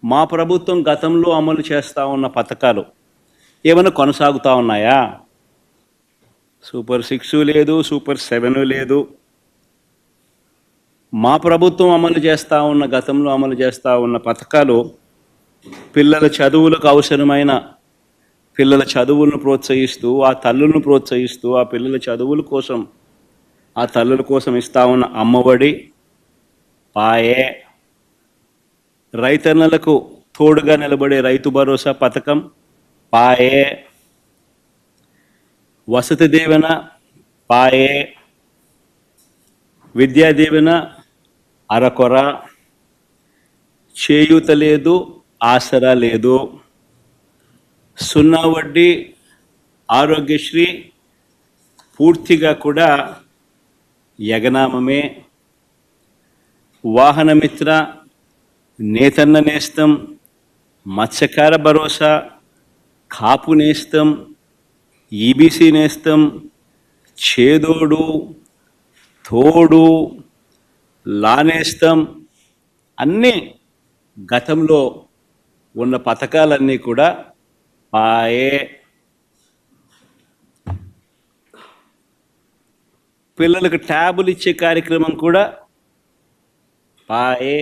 మా ప్రభుత్వం గతంలో అమలు చేస్తూ ఉన్న పథకాలు ఏమైనా కొనసాగుతూ ఉన్నాయా? సూపర్ 6 లేదు, సూపర్ 7 లేదు. మా ప్రభుత్వం గతంలో అమలు చేస్తూ ఉన్న పథకాలు పిల్లల చదువులకు అవసరమైన పిల్లల చదువులను ప్రోత్సహిస్తూ, ఆ తల్లులను ప్రోత్సహిస్తూ, ఆ పిల్లల చదువుల కోసం ఆ తల్లుల కోసం ఇస్తా ఉన్న అమ్మఒడి, పాయే, రైతన్నలకు తోడుగా నిలబడే రైతు భరోసా పథకం, పాయే, వసతి దీవెన, పాయే, విద్యా దీవెన అరకొర, చేయూత లేదు, ఆసరా లేదు, సున్నా వడ్డీ, ఆరోగ్యశ్రీ పూర్తిగా కూడా యగనామమే, వాహనమిత్ర, నేతన్న నేస్తం, మత్స్యకార భరోసా, కాపు నేస్తం, ఈబీసీ నేస్తం, చేదోడు, తోడు, లానేస్తం అన్నీ గతంలో ఉన్న పథకాలన్నీ కూడా పాయే. పిల్లలకు ట్యాబులు ఇచ్చే కార్యక్రమం కూడా పాయే.